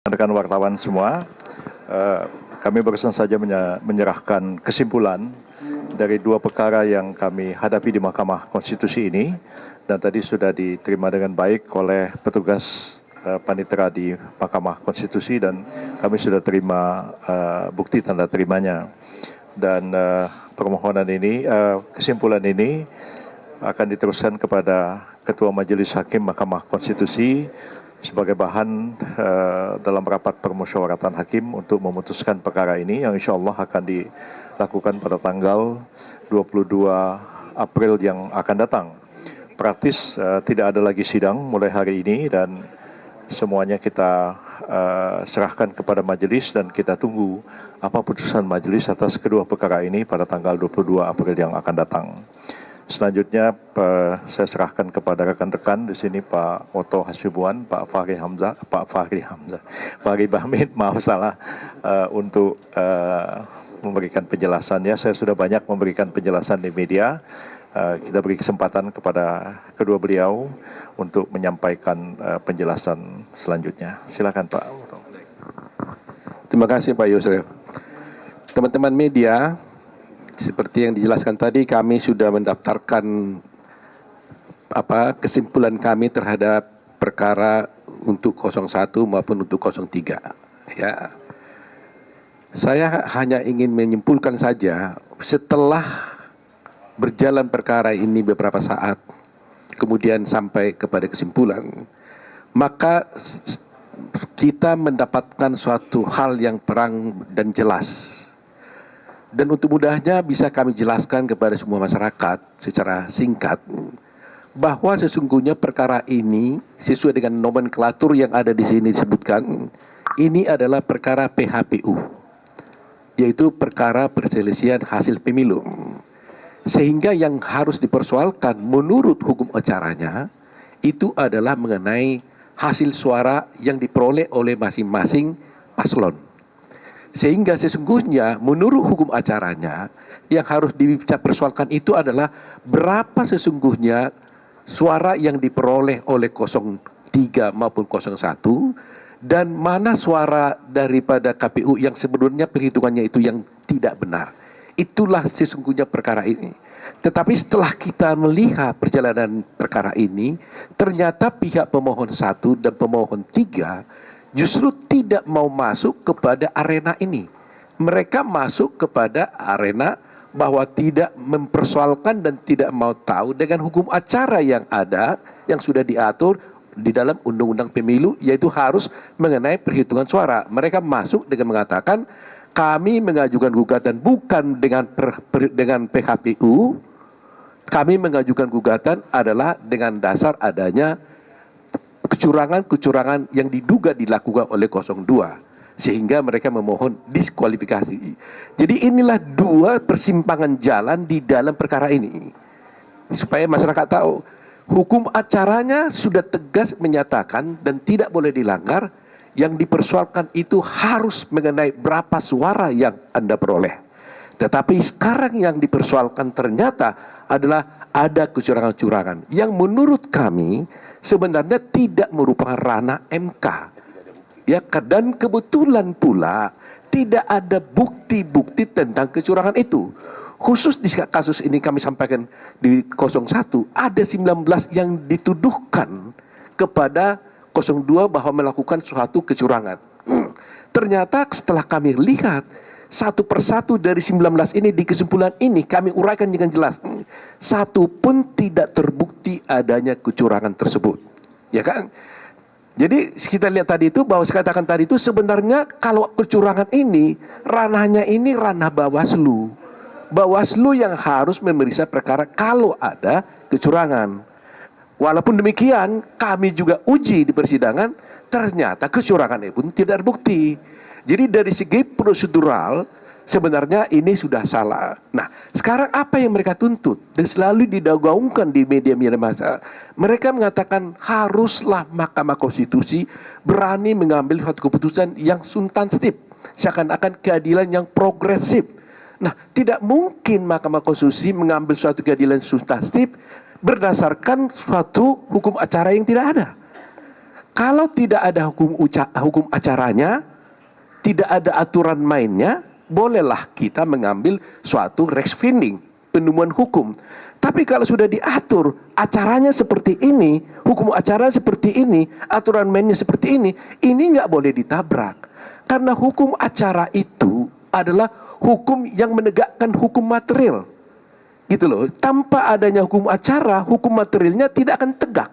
Rekan wartawan semua, kami barusan saja menyerahkan kesimpulan dari dua perkara yang kami hadapi di Mahkamah Konstitusi ini, dan tadi sudah diterima dengan baik oleh petugas panitera di Mahkamah Konstitusi, dan kami sudah terima bukti tanda terimanya. Dan permohonan ini, kesimpulan ini akan diteruskan kepada Ketua Majelis Hakim Mahkamah Konstitusi sebagai bahan dalam rapat permusyawaratan hakim untuk memutuskan perkara ini yang insya Allah akan dilakukan pada tanggal 22 April yang akan datang. Praktis tidak ada lagi sidang mulai hari ini, dan semuanya kita serahkan kepada majelis, dan kita tunggu apa putusan majelis atas kedua perkara ini pada tanggal 22 April yang akan datang. Selanjutnya saya serahkan kepada rekan-rekan di sini, Pak Oto Hasibuan, Pak Fahri Bahmid, maaf salah, untuk memberikan penjelasannya. Saya sudah banyak memberikan penjelasan di media. Kita beri kesempatan kepada kedua beliau untuk menyampaikan penjelasan selanjutnya. Silakan Pak Oto. Terima kasih Pak Yusril. Teman-teman media, seperti yang dijelaskan tadi, kami sudah mendaftarkan kesimpulan kami terhadap perkara untuk 01 maupun untuk 03. Ya. Saya hanya ingin menyimpulkan saja, setelah berjalan perkara ini beberapa saat, kemudian sampai kepada kesimpulan, maka kita mendapatkan suatu hal yang terang dan jelas. Dan untuk mudahnya bisa kami jelaskan kepada semua masyarakat secara singkat bahwa sesungguhnya perkara ini sesuai dengan nomenklatur yang ada di sini disebutkan, ini adalah perkara PHPU, yaitu perkara perselisihan hasil pemilu. Sehingga yang harus dipersoalkan menurut hukum acaranya itu adalah mengenai hasil suara yang diperoleh oleh masing-masing paslon. Sehingga sesungguhnya menurut hukum acaranya yang harus dipersoalkan itu adalah berapa sesungguhnya suara yang diperoleh oleh 03 maupun 01, dan mana suara daripada KPU yang sebenarnya perhitungannya itu yang tidak benar. Itulah sesungguhnya perkara ini. Tetapi setelah kita melihat perjalanan perkara ini, ternyata pihak pemohon 1 dan pemohon 3 justru tidak mau masuk kepada arena ini. Mereka masuk kepada arena bahwa tidak mempersoalkan dan tidak mau tahu dengan hukum acara yang ada, yang sudah diatur di dalam Undang-Undang Pemilu, yaitu harus mengenai perhitungan suara. Mereka masuk dengan mengatakan, kami mengajukan gugatan bukan dengan PHPU, kami mengajukan gugatan adalah dengan dasar adanya kecurangan-kecurangan yang diduga dilakukan oleh 02, sehingga mereka memohon diskualifikasi. Jadi inilah dua persimpangan jalan di dalam perkara ini, supaya masyarakat tahu hukum acaranya sudah tegas menyatakan dan tidak boleh dilanggar. Yang dipersoalkan itu harus mengenai berapa suara yang Anda peroleh. Tetapi sekarang yang dipersoalkan ternyata adalah ada kecurangan-kecurangan yang menurut kami sebenarnya tidak merupakan ranah MK. Ya, dan kebetulan pula tidak ada bukti-bukti tentang kecurangan itu. Khusus di kasus ini kami sampaikan di 01 ada 19 yang dituduhkan kepada 02 bahwa melakukan suatu kecurangan. Ternyata setelah kami lihat satu persatu dari 19 ini di kesimpulan ini kami uraikan dengan jelas, satu pun tidak terbukti adanya kecurangan tersebut. Ya kan? Jadi kita lihat tadi itu, bahwa saya katakan tadi itu sebenarnya kalau kecurangan ini ranahnya ini ranah Bawaslu. Bawaslu yang harus memeriksa perkara kalau ada kecurangan. Walaupun demikian, kami juga uji di persidangan, ternyata kecurangan itu pun tidak terbukti. Jadi dari segi prosedural, sebenarnya ini sudah salah. Nah, sekarang apa yang mereka tuntut? Dan selalu digaungkan di media-media massa. Mereka mengatakan haruslah Mahkamah Konstitusi berani mengambil suatu keputusan yang substantif, seakan-akan keadilan yang progresif. Nah, tidak mungkin Mahkamah Konstitusi mengambil suatu keadilan substantif berdasarkan suatu hukum acara yang tidak ada. Kalau tidak ada hukum acaranya, tidak ada aturan mainnya, bolehlah kita mengambil suatu reksfinding, penemuan hukum. Tapi kalau sudah diatur, acaranya seperti ini, hukum acara seperti ini, aturan mainnya seperti ini nggak boleh ditabrak. Karena hukum acara itu adalah hukum yang menegakkan hukum material. Gitu loh, tanpa adanya hukum acara, hukum materialnya tidak akan tegak.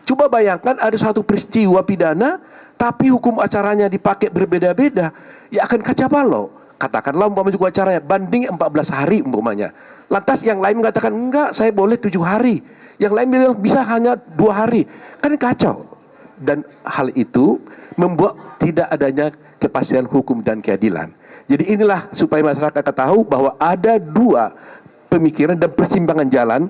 Coba bayangkan ada suatu peristiwa pidana, tapi hukum acaranya dipakai berbeda-beda, ya akan kacau balau. Katakanlah umpamanya hukum acaranya banding 14 hari umpamanya. Lantas yang lain mengatakan enggak, saya boleh 7 hari. Yang lain bilang bisa hanya 2 hari. Kan kacau. Dan hal itu membuat tidak adanya kepastian hukum dan keadilan. Jadi inilah supaya masyarakat tahu bahwa ada dua pemikiran dan persimpangan jalan.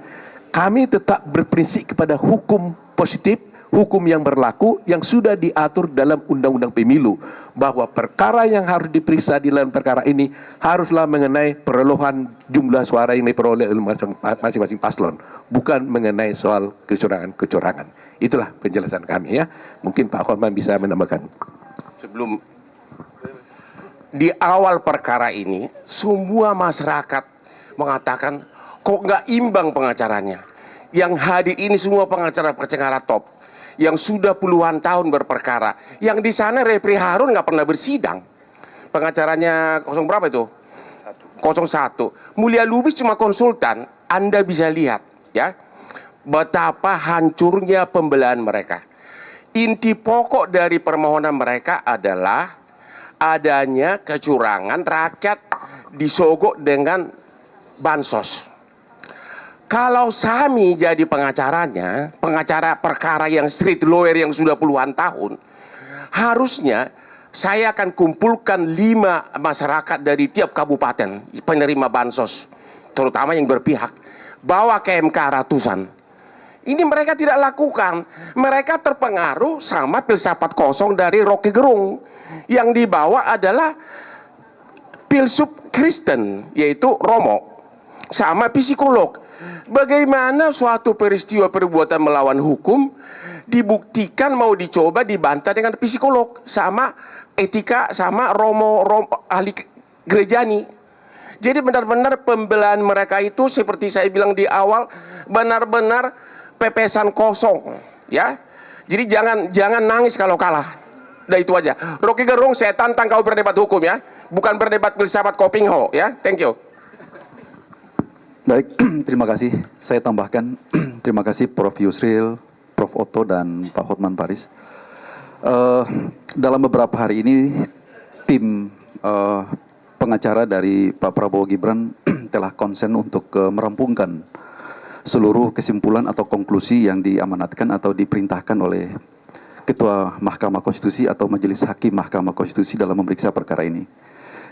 Kami tetap berprinsip kepada hukum positif, hukum yang berlaku, yang sudah diatur dalam Undang-Undang Pemilu. Bahwa perkara yang harus diperiksa di dalam perkara ini haruslah mengenai perolehan jumlah suara yang diperoleh oleh masing-masing paslon. Bukan mengenai soal kecurangan-kecurangan. Itulah penjelasan kami ya. Mungkin Pak Hotman bisa menambahkan. Sebelum di awal perkara ini, semua masyarakat mengatakan kok nggak imbang pengacaranya. Yang hadir ini semua pengacara-pengacara top yang sudah puluhan tahun berperkara. Yang di sana Refri Harun nggak pernah bersidang. Pengacaranya 0 berapa itu? 01. Mulia Lubis cuma konsultan. Anda bisa lihat ya betapa hancurnya pembelaan mereka. Inti pokok dari permohonan mereka adalah adanya kecurangan, rakyat disogok dengan bansos. Kalau Sami jadi pengacaranya, pengacara perkara yang street lawyer yang sudah puluhan tahun, harusnya saya akan kumpulkan 5 masyarakat dari tiap kabupaten penerima bansos, terutama yang berpihak, bawa ke MK ratusan. Ini mereka tidak lakukan. Mereka terpengaruh sama filsafat kosong dari Rocky Gerung. Yang dibawa adalah filsuf Kristen, yaitu Romo, sama psikolog. Bagaimana suatu peristiwa perbuatan melawan hukum dibuktikan mau dicoba dibantah dengan psikolog sama etika sama Romo ahli gerejani. Jadi benar-benar pembelaan mereka itu seperti saya bilang di awal benar-benar pepesan kosong ya. Jadi jangan nangis kalau kalah. Udah itu aja. Rocky Gerung, saya tantang kau berdebat hukum ya, bukan berdebat filsafat Kopingho ya. Thank you. Baik, terima kasih. Saya tambahkan, terima kasih Prof. Yusril, Prof. Otto, dan Pak Hotman Paris. Dalam beberapa hari ini, tim pengacara dari Pak Prabowo Gibran telah konsen untuk merampungkan seluruh kesimpulan atau konklusi yang diamanatkan atau diperintahkan oleh Ketua Mahkamah Konstitusi atau Majelis Hakim Mahkamah Konstitusi dalam memeriksa perkara ini.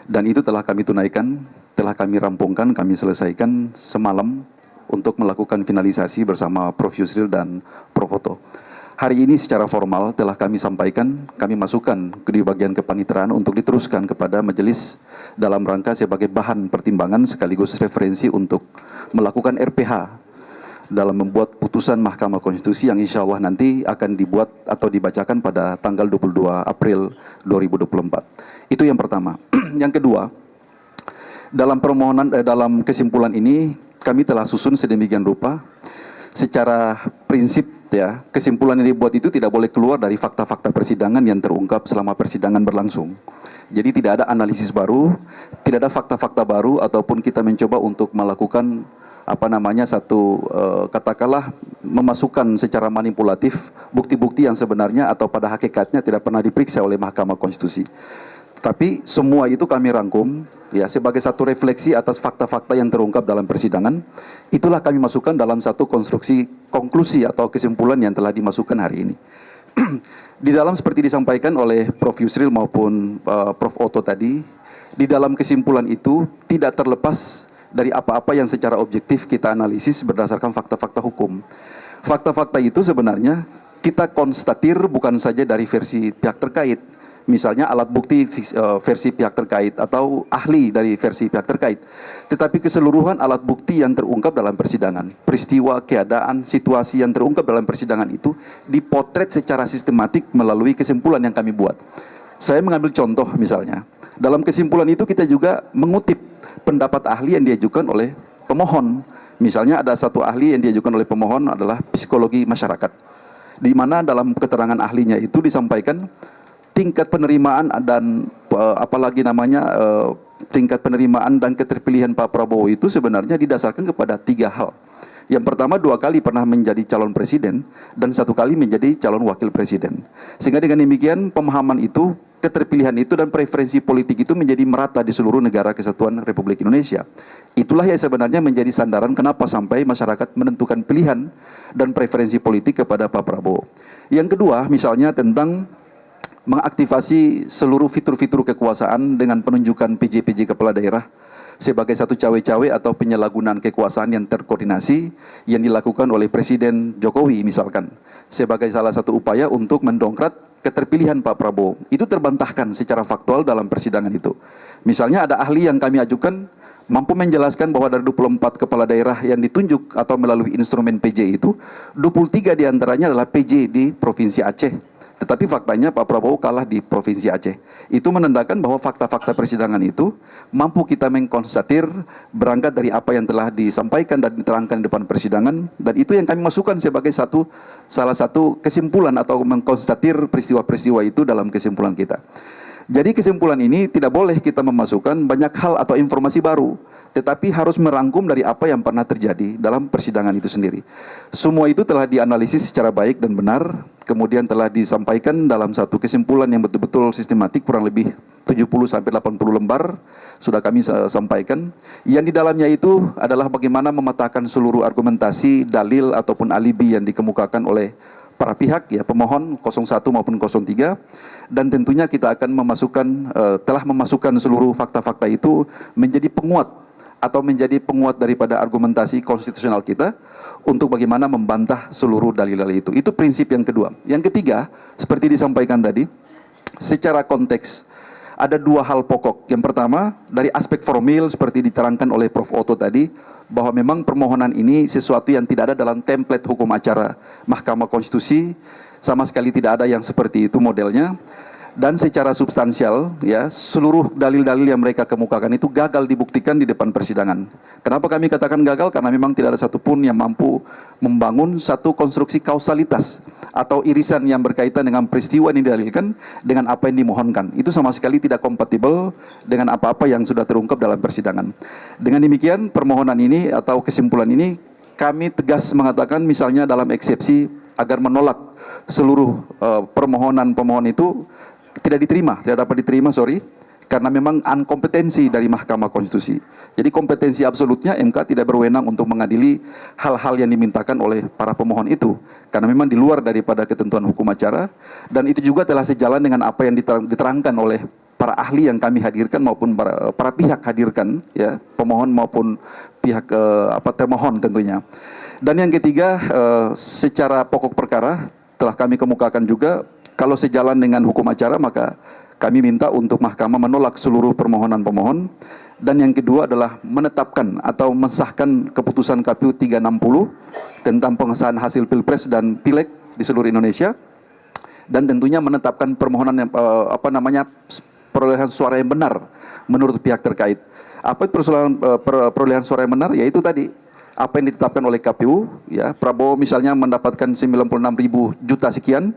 Dan itu telah kami tunaikan, telah kami rampungkan, kami selesaikan semalam untuk melakukan finalisasi bersama Prof. Yusril dan Prof. Otto. Hari ini secara formal telah kami sampaikan, kami masukkan di bagian kepanitraan untuk diteruskan kepada majelis dalam rangka sebagai bahan pertimbangan sekaligus referensi untuk melakukan RPH dalam membuat putusan Mahkamah Konstitusi yang insya Allah nanti akan dibuat atau dibacakan pada tanggal 22 April 2024. Itu yang pertama. Yang kedua, dalam permohonan dalam kesimpulan ini kami telah susun sedemikian rupa secara prinsip ya, kesimpulan yang dibuat itu tidak boleh keluar dari fakta-fakta persidangan yang terungkap selama persidangan berlangsung. Jadi tidak ada analisis baru, tidak ada fakta-fakta baru ataupun kita mencoba untuk melakukan satu katakanlah memasukkan secara manipulatif bukti-bukti yang sebenarnya atau pada hakikatnya tidak pernah diperiksa oleh Mahkamah Konstitusi. Tapi semua itu kami rangkum ya sebagai satu refleksi atas fakta-fakta yang terungkap dalam persidangan. Itulah kami masukkan dalam satu konstruksi konklusi atau kesimpulan yang telah dimasukkan hari ini. Di dalam seperti disampaikan oleh Prof. Yusril maupun Prof. Otto tadi, di dalam kesimpulan itu tidak terlepas dari apa-apa yang secara objektif kita analisis berdasarkan fakta-fakta hukum. Fakta-fakta itu sebenarnya kita konstatir bukan saja dari versi pihak terkait, misalnya alat bukti versi pihak terkait atau ahli dari versi pihak terkait, tetapi keseluruhan alat bukti yang terungkap dalam persidangan, peristiwa, keadaan, situasi yang terungkap dalam persidangan itu dipotret secara sistematik melalui kesimpulan yang kami buat. Saya mengambil contoh misalnya, dalam kesimpulan itu kita juga mengutip pendapat ahli yang diajukan oleh pemohon. Misalnya ada satu ahli yang diajukan oleh pemohon adalah psikologi masyarakat, di mana dalam keterangan ahlinya itu disampaikan tingkat penerimaan dan tingkat penerimaan dan keterpilihan Pak Prabowo itu sebenarnya didasarkan kepada 3 hal. Yang pertama, 2 kali pernah menjadi calon presiden dan 1 kali menjadi calon wakil presiden. Sehingga dengan demikian pemahaman itu, keterpilihan itu dan preferensi politik itu menjadi merata di seluruh negara kesatuan Republik Indonesia. Itulah yang sebenarnya menjadi sandaran kenapa sampai masyarakat menentukan pilihan dan preferensi politik kepada Pak Prabowo. Yang kedua, misalnya tentang mengaktifasi seluruh fitur-fitur kekuasaan dengan penunjukan PJ-PJ kepala daerah sebagai satu cawe-cawe atau penyalahgunaan kekuasaan yang terkoordinasi yang dilakukan oleh Presiden Jokowi misalkan sebagai salah satu upaya untuk mendongkrak keterpilihan Pak Prabowo. Itu terbantahkan secara faktual dalam persidangan itu. Misalnya ada ahli yang kami ajukan mampu menjelaskan bahwa dari 24 kepala daerah yang ditunjuk atau melalui instrumen PJ itu 23 diantaranya adalah PJ di Provinsi Aceh. Tetapi faktanya Pak Prabowo kalah di Provinsi Aceh. Itu menandakan bahwa fakta-fakta persidangan itu mampu kita mengkonstatir berangkat dari apa yang telah disampaikan dan diterangkan di depan persidangan. Dan itu yang kami masukkan sebagai salah satu kesimpulan atau mengkonstatir peristiwa-peristiwa itu dalam kesimpulan kita. Jadi kesimpulan ini tidak boleh kita memasukkan banyak hal atau informasi baru, tetapi harus merangkum dari apa yang pernah terjadi dalam persidangan itu sendiri. Semua itu telah dianalisis secara baik dan benar, kemudian telah disampaikan dalam satu kesimpulan yang betul-betul sistematik, kurang lebih 70-80 lembar, sudah kami sampaikan. Yang di dalamnya itu adalah bagaimana mematahkan seluruh argumentasi, dalil, ataupun alibi yang dikemukakan oleh para pihak, ya pemohon 01 maupun 03, dan tentunya kita akan telah memasukkan seluruh fakta-fakta itu menjadi penguat atau menjadi penguat daripada argumentasi konstitusional kita untuk bagaimana membantah seluruh dalil-dalil itu. Itu prinsip yang kedua. Yang ketiga, seperti disampaikan tadi, secara konteks ada 2 hal pokok. Yang pertama, dari aspek formil seperti diterangkan oleh Prof. Otto tadi, bahwa memang permohonan ini sesuatu yang tidak ada dalam template hukum acara Mahkamah Konstitusi, sama sekali tidak ada yang seperti itu modelnya. Dan secara substansial, ya, seluruh dalil-dalil yang mereka kemukakan itu gagal dibuktikan di depan persidangan. Kenapa kami katakan gagal? Karena memang tidak ada satupun yang mampu membangun satu konstruksi kausalitas atau irisan yang berkaitan dengan peristiwa yang didalilkan dengan apa yang dimohonkan. Itu sama sekali tidak kompatibel dengan apa-apa yang sudah terungkap dalam persidangan. Dengan demikian, permohonan ini atau kesimpulan ini kami tegas mengatakan misalnya dalam eksepsi agar menolak seluruh permohonan pemohon itu tidak dapat diterima, karena memang inkompetensi dari Mahkamah Konstitusi. Jadi kompetensi absolutnya MK tidak berwenang untuk mengadili hal-hal yang dimintakan oleh para pemohon itu, karena memang di luar daripada ketentuan hukum acara, dan itu juga telah sejalan dengan apa yang diterangkan oleh para ahli yang kami hadirkan maupun para pihak hadirkan, ya, pemohon maupun pihak termohon tentunya. Dan yang ketiga, secara pokok perkara telah kami kemukakan juga, kalau sejalan dengan hukum acara maka kami minta untuk mahkamah menolak seluruh permohonan pemohon. Dan yang kedua adalah menetapkan atau mensahkan keputusan KPU 360 tentang pengesahan hasil Pilpres dan Pileg di seluruh Indonesia. Dan tentunya menetapkan permohonan yang, perolehan suara yang benar menurut pihak terkait. Apa perolehan suara yang benar? Yaitu tadi apa yang ditetapkan oleh KPU, ya, Prabowo misalnya mendapatkan 96.000 juta sekian,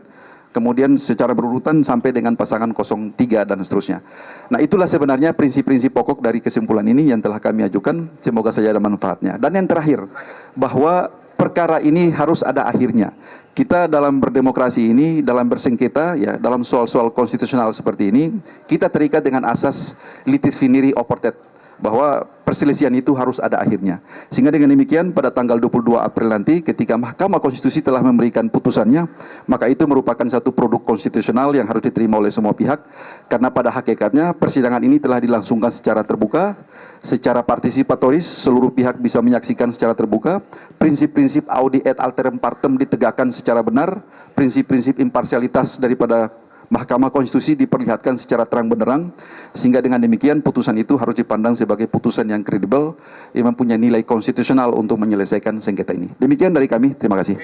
kemudian secara berurutan sampai dengan pasangan 03 dan seterusnya. Nah, itulah sebenarnya prinsip-prinsip pokok dari kesimpulan ini yang telah kami ajukan, semoga saja ada manfaatnya. Dan yang terakhir, bahwa perkara ini harus ada akhirnya. Kita dalam berdemokrasi ini, dalam bersengketa, ya, dalam soal-soal konstitusional seperti ini, kita terikat dengan asas litis finiri oportet, bahwa perselisihan itu harus ada akhirnya. Sehingga dengan demikian pada tanggal 22 April nanti ketika Mahkamah Konstitusi telah memberikan putusannya, maka itu merupakan satu produk konstitusional yang harus diterima oleh semua pihak, karena pada hakikatnya persidangan ini telah dilangsungkan secara terbuka, secara partisipatoris, seluruh pihak bisa menyaksikan secara terbuka, prinsip-prinsip audi et alteram partem ditegakkan secara benar, prinsip-prinsip imparsialitas daripada Mahkamah Konstitusi diperlihatkan secara terang benderang, sehingga dengan demikian putusan itu harus dipandang sebagai putusan yang kredibel, yang mempunyai nilai konstitusional untuk menyelesaikan sengketa ini. Demikian dari kami, terima kasih.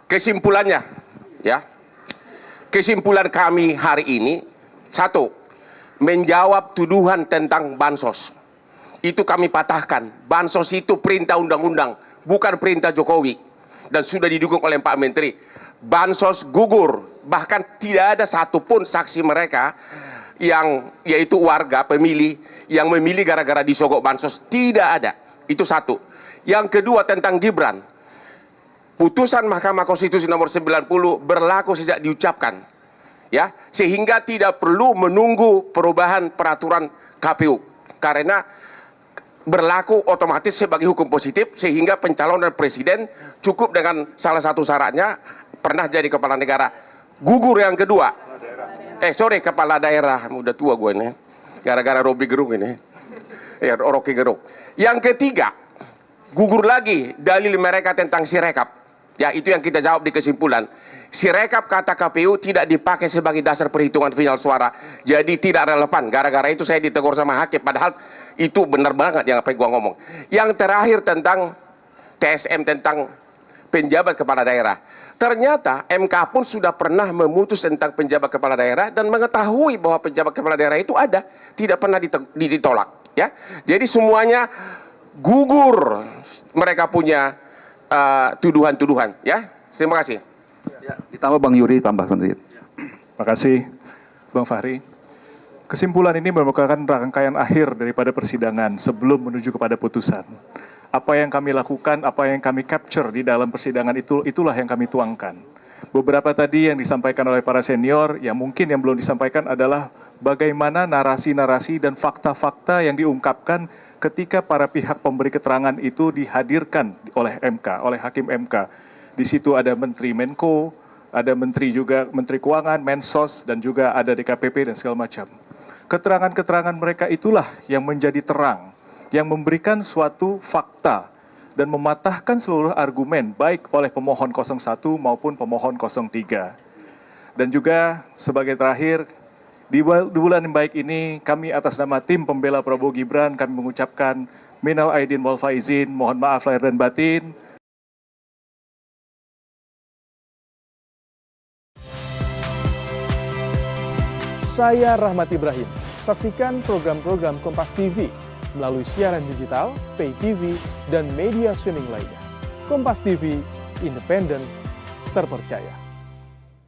Kesimpulannya, ya. Kesimpulan kami hari ini, satu, menjawab tuduhan tentang bansos. Itu kami patahkan. Bansos itu perintah undang-undang, bukan perintah Jokowi. Dan sudah didukung oleh Pak Menteri. Bansos gugur. Bahkan tidak ada satupun saksi mereka yang, yaitu warga pemilih, yang memilih gara-gara disogok bansos. Tidak ada. Itu satu. Yang kedua tentang Gibran. Putusan Mahkamah Konstitusi nomor 90 berlaku sejak diucapkan, ya, sehingga tidak perlu menunggu perubahan peraturan KPU karena berlaku otomatis sebagai hukum positif, sehingga pencalonan presiden cukup dengan salah satu syaratnya pernah jadi kepala negara. Gugur yang kedua, kepala daerah, udah tua gue ini gara-gara Robi Gerung ini, ya, Rocky Gerung. Yang ketiga, gugur lagi dalil mereka tentang Sirekap. Ya, itu yang kita jawab di kesimpulan. Sirekap kata KPU tidak dipakai sebagai dasar perhitungan final suara. Jadi tidak relevan. Gara-gara itu saya ditegur sama hakim. Padahal itu benar banget yang apa yang gua ngomong. Yang terakhir tentang TSM, tentang penjabat kepala daerah. Ternyata MK pun sudah pernah memutus tentang penjabat kepala daerah dan mengetahui bahwa penjabat kepala daerah itu ada. Tidak pernah ditolak. Ya, jadi semuanya gugur. Mereka punya tuduhan-tuduhan, ya. Terima kasih. Ya, ditambah Bang Yuri, tambah sendiri. Terima kasih, Bang Fahri. Kesimpulan ini merupakan rangkaian akhir daripada persidangan sebelum menuju kepada putusan. Apa yang kami lakukan, apa yang kami capture di dalam persidangan itulah yang kami tuangkan. Beberapa tadi yang disampaikan oleh para senior, yang mungkin yang belum disampaikan adalah bagaimana narasi-narasi dan fakta-fakta yang diungkapkan ketika para pihak pemberi keterangan itu dihadirkan oleh MK, oleh Hakim MK. Di situ ada Menteri Menko, ada Menteri juga, Menteri Keuangan, Mensos, dan juga ada DKPP dan segala macam. Keterangan-keterangan mereka itulah yang menjadi terang, yang memberikan suatu fakta dan mematahkan seluruh argumen baik oleh pemohon 01 maupun pemohon 03. Dan juga sebagai terakhir, di bulan yang baik ini, kami atas nama tim pembela Prabowo Gibran, kami mengucapkan minal aidin wal faizin, mohon maaf lahir dan batin. Saya Rahmat Ibrahim. Saksikan program-program Kompas TV melalui siaran digital, pay TV, dan media streaming lainnya. Kompas TV, independen, terpercaya.